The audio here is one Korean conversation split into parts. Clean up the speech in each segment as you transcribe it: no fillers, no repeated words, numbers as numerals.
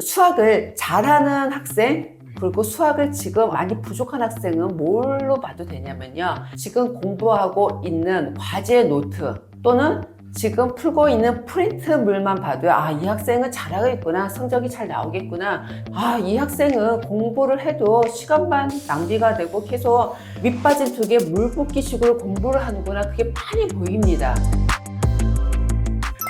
수학을 잘하는 학생, 그리고 수학을 지금 많이 부족한 학생은 뭘로 봐도 되냐면요, 지금 공부하고 있는 과제 노트 또는 지금 풀고 있는 프린트물만 봐도요, 아, 이 학생은 잘하겠구나, 성적이 잘 나오겠구나, 아, 이 학생은 공부를 해도 시간만 낭비가 되고 계속 밑빠진 두 개 물 붓기식으로 공부를 하는구나, 그게 많이 보입니다.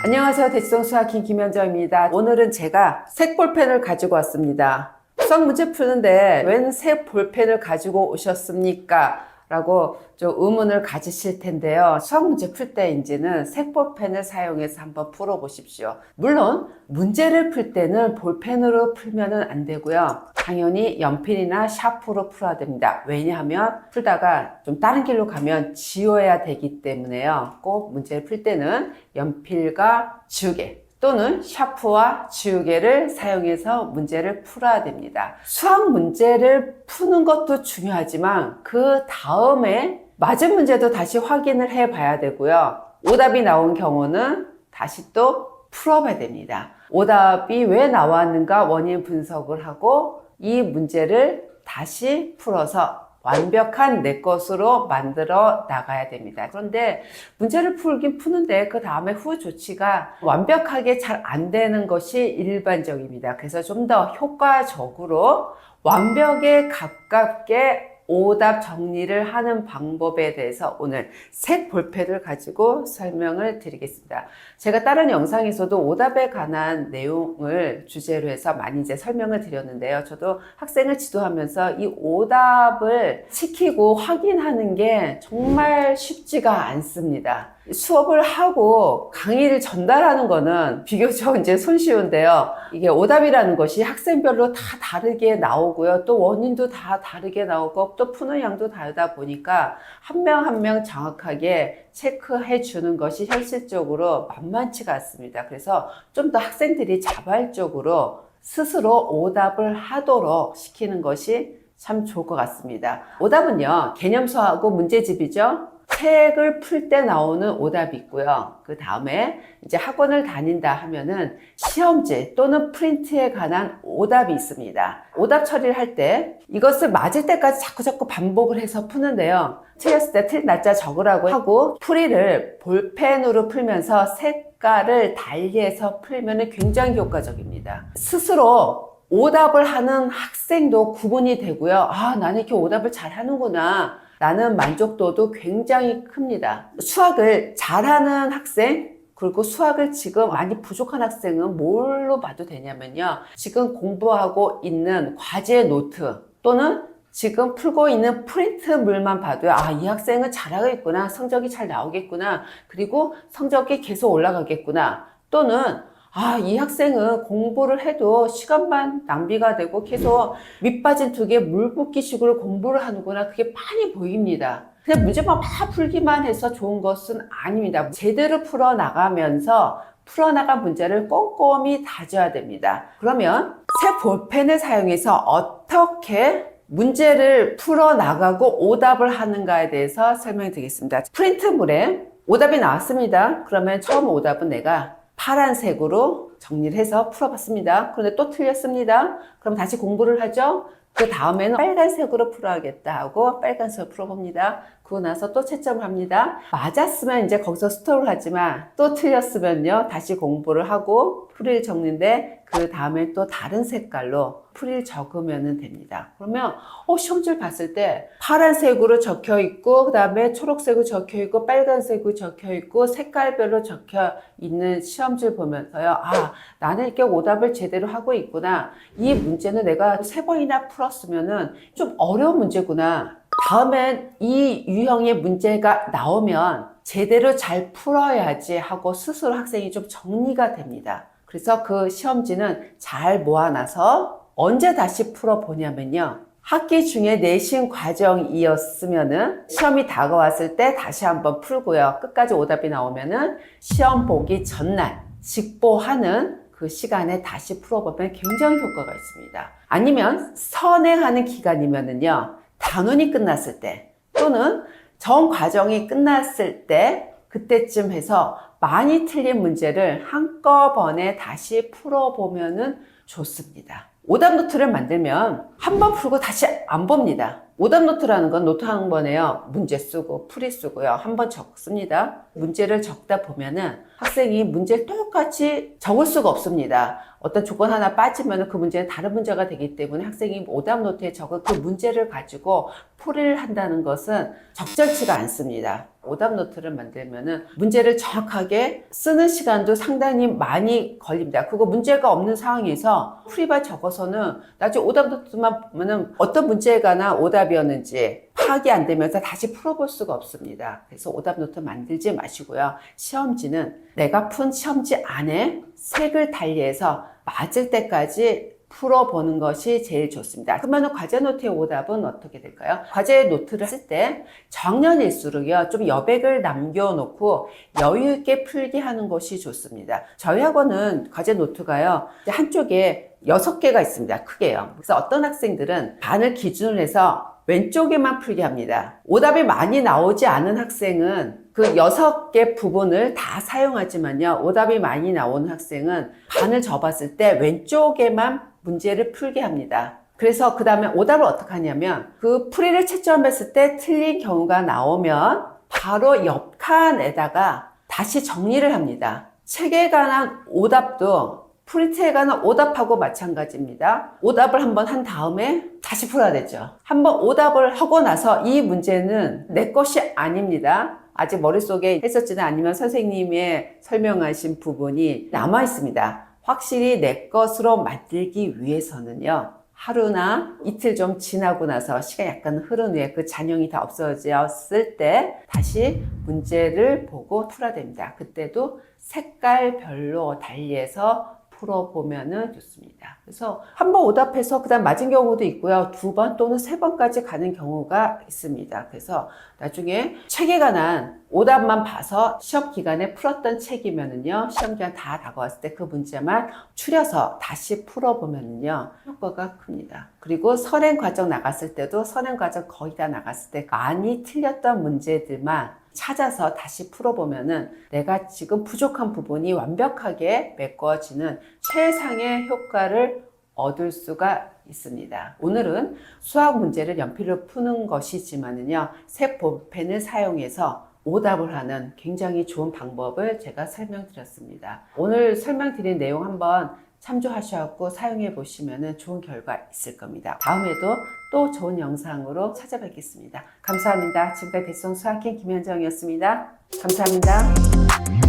안녕하세요, 대치동 수학킹 김현정입니다. 오늘은 제가 색 볼펜을 가지고 왔습니다. 수학 문제 푸는데 웬 색 볼펜을 가지고 오셨습니까? 라고 좀 의문을 가지실 텐데요. 수학 문제 풀 때 이제는 색 볼펜을 사용해서 한번 풀어보십시오. 물론 문제를 풀 때는 볼펜으로 풀면 안 되고요. 당연히 연필이나 샤프로 풀어야 됩니다. 왜냐하면 풀다가 좀 다른 길로 가면 지워야 되기 때문에요. 꼭 문제를 풀 때는 연필과 지우개 또는 샤프와 지우개를 사용해서 문제를 풀어야 됩니다. 수학 문제를 푸는 것도 중요하지만 그 다음에 맞은 문제도 다시 확인을 해 봐야 되고요. 오답이 나온 경우는 다시 또 풀어봐야 됩니다. 오답이 왜 나왔는가 원인 분석을 하고 이 문제를 다시 풀어서 완벽한 내 것으로 만들어 나가야 됩니다. 그런데 문제를 풀긴 푸는데 그 다음에 후 조치가 완벽하게 잘 안 되는 것이 일반적입니다. 그래서 좀 더 효과적으로 완벽에 가깝게 오답 정리를 하는 방법에 대해서 오늘 색 볼펜을 가지고 설명을 드리겠습니다. 제가 다른 영상에서도 오답에 관한 내용을 주제로 해서 많이 이제 설명을 드렸는데요. 저도 학생을 지도하면서 이 오답을 지키고 확인하는 게 정말 쉽지가 않습니다. 수업을 하고 강의를 전달하는 거는 비교적 이제 손쉬운데요. 이게 오답이라는 것이 학생별로 다 다르게 나오고요. 또 원인도 다 다르게 나오고 또 푸는 양도 다르다 보니까 한 명 한 명 정확하게 체크해 주는 것이 현실적으로 만만치가 않습니다. 그래서 좀 더 학생들이 자발적으로 스스로 오답을 하도록 시키는 것이 참 좋을 것 같습니다. 오답은요, 개념서하고 문제집이죠. 책을 풀 때 나오는 오답이 있고요. 그 다음에 이제 학원을 다닌다 하면은 시험지 또는 프린트에 관한 오답이 있습니다. 오답 처리를 할 때 이것을 맞을 때까지 자꾸 반복을 해서 푸는데요. 틀렸을 때 틀린 날짜 적으라고 하고 풀이를 볼펜으로 풀면서 색깔을 달리해서 풀면 굉장히 효과적입니다. 스스로 오답을 하는 학생도 구분이 되고요. 아, 나는 이렇게 오답을 잘 하는구나. 라는 만족도도 굉장히 큽니다. 수학을 잘하는 학생, 그리고 수학을 지금 많이 부족한 학생은 뭘로 봐도 되냐면요, 지금 공부하고 있는 과제 노트 또는 지금 풀고 있는 프린트물만 봐도요, 아, 이 학생은 잘하겠구나, 성적이 잘 나오겠구나, 그리고 성적이 계속 올라가겠구나, 또는 아, 이 학생은 공부를 해도 시간만 낭비가 되고 계속 밑빠진 두 개 물 붓기식으로 공부를 하는구나, 그게 많이 보입니다. 그냥 문제만 막 풀기만 해서 좋은 것은 아닙니다. 제대로 풀어나가면서 풀어나간 문제를 꼼꼼히 다져야 됩니다. 그러면 새 볼펜을 사용해서 어떻게 문제를 풀어나가고 오답을 하는가에 대해서 설명해 드리겠습니다. 프린트물에 오답이 나왔습니다. 그러면 처음 오답은 내가 파란색으로 정리를 해서 풀어봤습니다. 그런데 또 틀렸습니다. 그럼 다시 공부를 하죠. 그 다음에는 빨간색으로 풀어야겠다 하고 빨간색으로 풀어봅니다. 그러고 나서 또 채점을 합니다. 맞았으면 이제 거기서 스톱을 하지만 또 틀렸으면요, 다시 공부를 하고 풀이를 적는데 그 다음에 또 다른 색깔로 풀이를 적으면 됩니다. 그러면 시험지를 봤을 때 파란색으로 적혀 있고 그 다음에 초록색으로 적혀 있고 빨간색으로 적혀 있고 색깔별로 적혀 있는 시험지를 보면서요, 아, 나는 이렇게 오답을 제대로 하고 있구나, 이 문제는 내가 3번이나 풀었으면은 좀 어려운 문제구나, 다음엔 이 유형의 문제가 나오면 제대로 잘 풀어야지 하고 스스로 학생이 좀 정리가 됩니다. 그래서 그 시험지는 잘 모아놔서 언제 다시 풀어보냐면요, 학기 중에 내신 과정이었으면은 시험이 다가왔을 때 다시 한번 풀고요, 끝까지 오답이 나오면은 시험 보기 전날 직보하는 그 시간에 다시 풀어보면 굉장히 효과가 있습니다. 아니면 선행하는 기간이면은요, 단원이 끝났을 때 또는 전 과정이 끝났을 때 그때쯤 해서 많이 틀린 문제를 한꺼번에 다시 풀어보면은 좋습니다. 오답 노트를 만들면 한 번 풀고 다시 안 봅니다. 오답 노트라는 건 노트 한 번에요. 문제 쓰고 풀이 쓰고요. 한 번 적습니다. 문제를 적다 보면은 학생이 문제를 똑같이 적을 수가 없습니다. 어떤 조건 하나 빠지면 그 문제는 다른 문제가 되기 때문에 학생이 오답 노트에 적은 그 문제를 가지고 풀이를 한다는 것은 적절치가 않습니다. 오답 노트를 만들면은 문제를 정확하게 쓰는 시간도 상당히 많이 걸립니다. 그거 문제가 없는 상황에서 풀이만 적어서는 나중에 오답 노트만 보면은 어떤 문제에 관한 오답이었는지 파악이 안 되면서 다시 풀어볼 수가 없습니다. 그래서 오답 노트 만들지 마시고요. 시험지는 내가 푼 시험지 안에 색을 달리해서 맞을 때까지 풀어보는 것이 제일 좋습니다. 그러면 과제 노트의 오답은 어떻게 될까요? 과제 노트를 쓸 때 정년일수록요, 좀 여백을 남겨놓고 여유있게 풀게 하는 것이 좋습니다. 저희 학원은 과제 노트가요, 한쪽에 6개가 있습니다. 크게요. 그래서 어떤 학생들은 반을 기준으로 해서 왼쪽에만 풀게 합니다. 오답이 많이 나오지 않은 학생은 그 6개 부분을 다 사용하지만요, 오답이 많이 나오는 학생은 반을 접었을 때 왼쪽에만 문제를 풀게 합니다. 그래서 그 다음에 오답을 어떻게 하냐면 그 풀이를 채점했을 때 틀린 경우가 나오면 바로 옆 칸에다가 다시 정리를 합니다. 책에 관한 오답도 풀이책에 관한 오답하고 마찬가지입니다. 오답을 한번 한 다음에 다시 풀어야 되죠. 한번 오답을 하고 나서 이 문제는 내 것이 아닙니다. 아직 머릿속에 했었지는 아니면 선생님의 설명하신 부분이 남아 있습니다. 확실히 내 것으로 만들기 위해서는요, 하루나 이틀 좀 지나고 나서 시간이 약간 흐른 후에 그 잔영이 다 없어졌을 때 다시 문제를 보고 풀어야 됩니다. 그때도 색깔별로 달리해서 풀어보면 좋습니다. 그래서 한 번 오답해서 그 다음 맞은 경우도 있고요. 2번 또는 3번까지 가는 경우가 있습니다. 그래서 나중에 책에 관한 오답만 봐서 시험 기간에 풀었던 책이면은요, 시험 기간 다 다가왔을 때 그 문제만 추려서 다시 풀어보면은요, 효과가 큽니다. 그리고 선행 과정 나갔을 때도 선행 과정 거의 다 나갔을 때 많이 틀렸던 문제들만 찾아서 다시 풀어보면은 내가 지금 부족한 부분이 완벽하게 메꿔지는 최상의 효과를 얻을 수가 있습니다. 오늘은 수학 문제를 연필로 푸는 것이지만은요, 색 볼펜을 사용해서 오답을 하는 굉장히 좋은 방법을 제가 설명드렸습니다. 오늘 설명드린 내용 한번 참조하셔서 사용해 보시면 좋은 결과 있을 겁니다. 다음에도 또 좋은 영상으로 찾아뵙겠습니다. 감사합니다. 지금까지 대성 수학행 김현정이었습니다. 감사합니다.